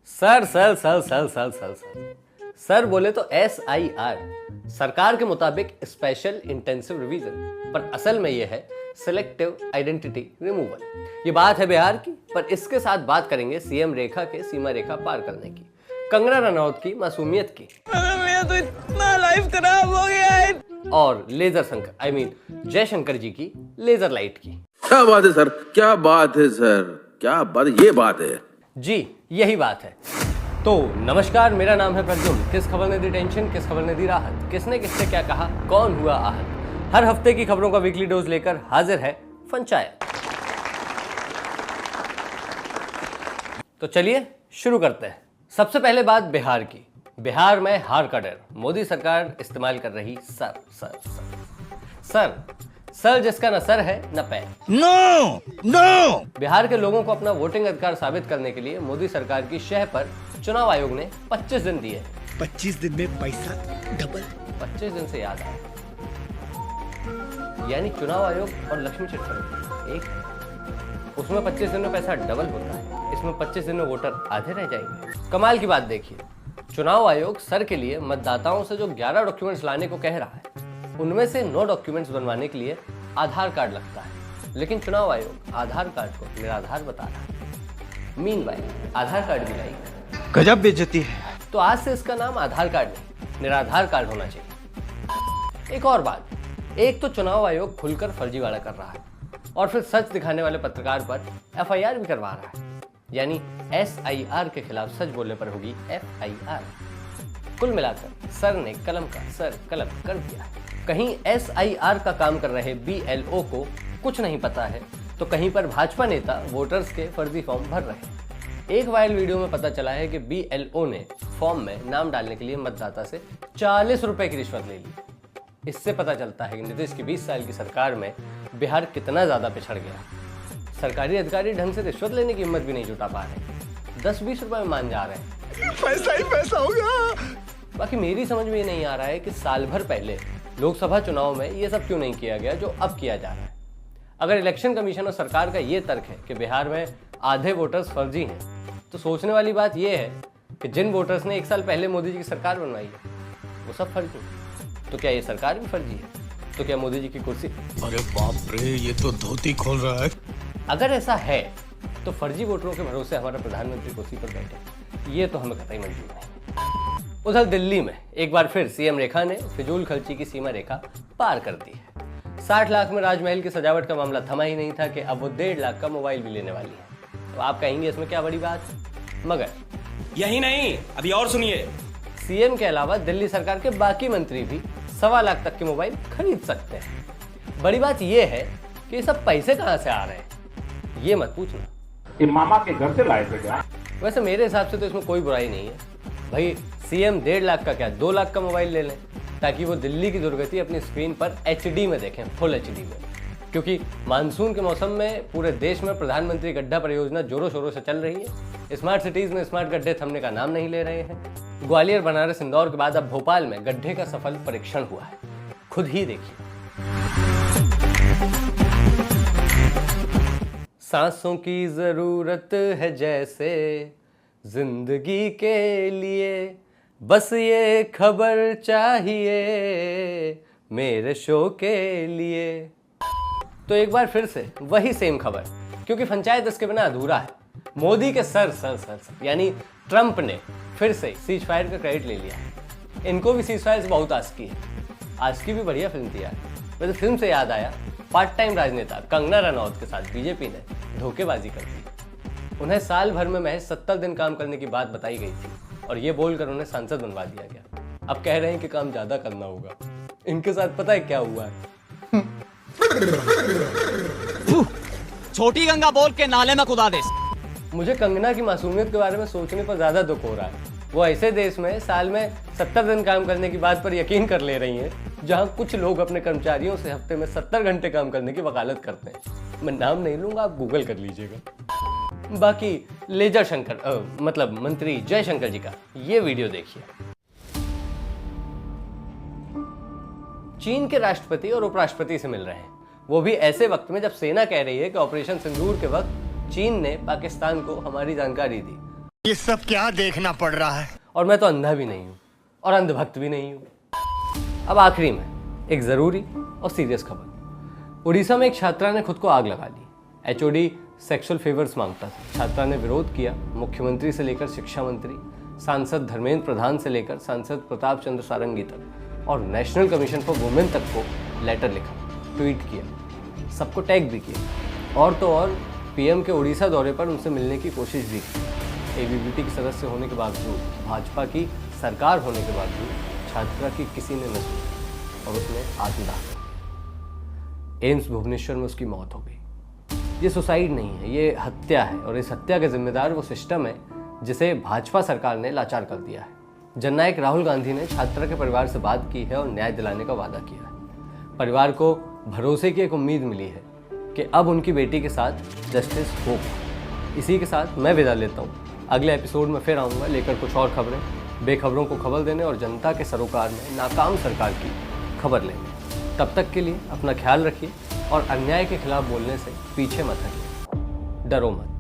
Sir sir sir sir sir sir sir sir बोले तो SIR सरकार के मुताबिक स्पेशल इंटेंसिव रिवीजन, पर असल में यह है सिलेक्टिव आइडेंटिटी रिमूवल। ये बात है बिहार की, पर इसके साथ बात करेंगे सीएम रेखा के सीमा रेखा पार करने की, कंगना रनौत की मासूमियत की, मेरा तो इतना लाइफ खराब हो गया है, और लेजर शंकर जयशंकर जी की लेजर लाइट की। क्या बात है सर, क्या बात है सर, क्या बात, ये बात है जी, यही बात है। तो नमस्कार, मेरा नाम है प्रद्युम्न। किस खबर ने दी टेंशन, किस खबर ने दी राहत, किसने किससे क्या कहा, कौन हुआ आहत, हर हफ्ते की खबरों का वीकली डोज लेकर हाजिर है पंचायत। तो चलिए शुरू करते हैं। सबसे पहले बात बिहार की। बिहार में हार का डर, मोदी सरकार इस्तेमाल कर रही sir sir sir sir sir जिसका न सर है न पैर। No no. बिहार के लोगों को अपना वोटिंग अधिकार साबित करने के लिए मोदी सरकार की शह पर चुनाव आयोग ने 25 दिन दिए। 25 दिन में पैसा डबल। 25 दिन से याद आया, यानी चुनाव आयोग और लक्ष्मी चिट एक, उसमें 25 दिन में पैसा डबल होता है, इसमें 25 दिन में वोटर आधे रह जाएंगे। कमाल की बात देखिए, चुनाव आयोग सर के लिए मतदाताओं से जो 11 डॉक्यूमेंट्स लाने को कह रहा है, उनमें से 9 डॉक्यूमेंट्स बनवाने के लिए आधार कार्ड लगता है, लेकिन चुनाव आयोग आधार कार्ड को निराधार बता रहा है। मीनवाइल आधार कार्ड भी लाई, गजब बेइज्जती है। तो आज से इसका नाम आधार कार्ड नहीं, निराधार कार्ड होना चाहिए। एक और बात, एक तो चुनाव आयोग खुलकर फर्जीवाड़ा कर रहा है, और फिर सच दिखाने वाले पत्रकार पर FIR भी करवा रहा है, यानी SIR के खिलाफ सच बोलने पर होगी FIR। कुल मिलाकर सर ने कलम का सर कलम कर दिया है। कहीं SIR का काम कर रहे BLO को कुछ नहीं पता है, तो कहीं पर भाजपा नेता वोटर्स के फर्जी फॉर्म भर रहे हैं। एक वायरल वीडियो में पता चला है कि BLO ने फॉर्म में नाम डालने के लिए मतदाता से 40 रुपए की रिश्वत ले ली। इससे पता चलता है कि नीतीश की 20 साल की सरकार में बिहार कितना ज्यादा पिछड़ गया। सरकारी अधिकारी ढंग से रिश्वत लेने की हिम्मत भी नहीं जुटा पा रहे, 10-20 रुपए में मान जा रहे हैं। पैसा ही पैसा होगा। बाकी मेरी समझ में ये नहीं आ रहा है कि साल भर पहले लोकसभा चुनाव में ये सब क्यों नहीं किया गया जो अब किया जा रहा है। अगर इलेक्शन कमीशन और सरकार का ये तर्क है कि बिहार में आधे वोटर्स फर्जी हैं, तो सोचने वाली बात यह है कि जिन वोटर्स ने 1 साल पहले मोदी जी की सरकार बनवाई है, वो सब फर्जी हैं। तो क्या ये सरकार भी फर्जी है? तो क्या मोदी जी की कुर्सी? अरे बाप रे, ये तो धोती खोल रहा है। अगर ऐसा है तो फर्जी वोटरों के भरोसे हमारा प्रधानमंत्री कुर्सी पर बैठे, ये तो हमें कतई मंजूर नहीं। उधर दिल्ली में एक बार फिर सीएम रेखा ने फिजूल खर्ची की सीमा रेखा पार कर दी है। 60 लाख में राजमहल की सजावट का मामला थमा ही नहीं था कि अब वो 1.5 लाख का मोबाइल भी लेने वाली है। तो आप कहेंगे इसमें क्या बड़ी बात, मगर यही नहीं, अभी और सुनिए। सीएम के अलावा दिल्ली सरकार के बाकी मंत्री भी 1.25 लाख तक के मोबाइल खरीद सकते हैं। बड़ी बात यह है कि ये सब पैसे कहां से आ रहे हैं, ये मत पूछना। ये मामा के घर से लाए थे क्या? वैसे मेरे हिसाब से तो इसमें कोई बुराई नहीं है भाई। सीएम 1.5 लाख का क्या 2 लाख का मोबाइल ले लें, ताकि वो दिल्ली की दुर्गति अपनी स्क्रीन पर HD में देखें, फुल HD में। क्योंकि मानसून के मौसम में पूरे देश में प्रधानमंत्री गड्ढा परियोजना जोरों शोरों से चल रही है। स्मार्ट सिटीज में स्मार्ट गड्ढे थमने का नाम नहीं ले रहे हैं। ग्वालियर, बनारस, इंदौर के बाद अब भोपाल में गड्ढे का सफल परीक्षण हुआ है, खुद ही देखिए। सांसों की जरूरत है जैसे जिंदगी के लिए, बस ये खबर चाहिए मेरे शो के लिए। तो एक बार फिर से वही सेम खबर, क्योंकि पंचायत इसके बिना अधूरा है। मोदी के सर सर सर सर यानी ट्रंप ने फिर से सीज फायर का क्रेडिट ले लिया है। इनको भी सीज फायर से बहुत आस्की है। आस्की भी बढ़िया फिल्म थी यार। वैसे फिल्म से याद आया, पार्ट टाइम राजनेता कंगना रनौत के साथ बीजेपी ने धोखेबाजी कर दी। उन्हें साल भर में महज 70 दिन काम करने की बात बताई गई थी, और ये बोलकर उन्हें सांसद बनवा दिया गया। अब कह रहे हैं कि काम ज्यादा करना होगा। इनके साथ पता है क्या हुआ है? छोटी गंगा बोल के नाले में कुदा दे। मुझे कंगना की मासूमियत के बारे में सोचने पर ज्यादा दुख हो रहा है। वो ऐसे देश में साल में 70 दिन काम करने की बात पर यकीन कर ले रही हैं, जहां कुछ लोग अपने कर्मचारियों से हफ्ते में 70 घंटे काम करने की वकालत करते हैं। मैं नाम नहीं लूंगा, आप गूगल कर लीजिएगा। बाकी लेजर शंकर मतलब मंत्री जयशंकर जी का ये वीडियो देखिए। चीन के राष्ट्रपति और उपराष्ट्रपति से मिल रहे हैं, वो भी ऐसे वक्त में जब सेना कह रही है कि ऑपरेशन सिंदूर के वक्त चीन ने पाकिस्तान को हमारी जानकारी दी। ये सब क्या देखना पड़ रहा है? और मैं तो अंधा भी नहीं हूँ और अंधभक्त भी नहीं हूँ। अब आखिरी में एक ज़रूरी और सीरियस खबर। उड़ीसा में एक छात्रा ने खुद को आग लगा ली। एचओडी सेक्सुअल फेवर्स मांगता था। छात्रा ने विरोध किया। मुख्यमंत्री से लेकर शिक्षा मंत्री, सांसद धर्मेंद्र प्रधान से लेकर सांसद प्रताप चंद्र सारंगी तक और नेशनल कमीशन फॉर वुमेन तक को लेटर लिखा, ट्वीट किया, सबको टैग भी किया और तो और पीएम के उड़ीसा दौरे पर उनसे मिलने की कोशिश भी की। एबीवीपी के सदस्य होने के बावजूद, भाजपा की सरकार होने के बावजूद छात्रा की किसी ने न सुनी और उसने आत्मदाह कर दिया। एम्स भुवनेश्वर में उसकी मौत हो गई। ये सुसाइड नहीं है, ये हत्या है और इस हत्या का जिम्मेदार वो सिस्टम है जिसे भाजपा सरकार ने लाचार कर दिया है। जननायक राहुल गांधी ने छात्रा के परिवार से बात की है और न्याय दिलाने का वादा किया है। परिवार को भरोसे की एक उम्मीद मिली है कि अब उनकी बेटी के साथ जस्टिस होगा। इसी के साथ मैं विदा लेता हूँ। अगले एपिसोड में फिर आऊँगा लेकर कुछ और खबरें, बेखबरों को खबर देने और जनता के सरोकार में नाकाम सरकार की खबर लेने। तब तक के लिए अपना ख्याल रखिए और अन्याय के खिलाफ बोलने से पीछे मत हटिए। डरो मत।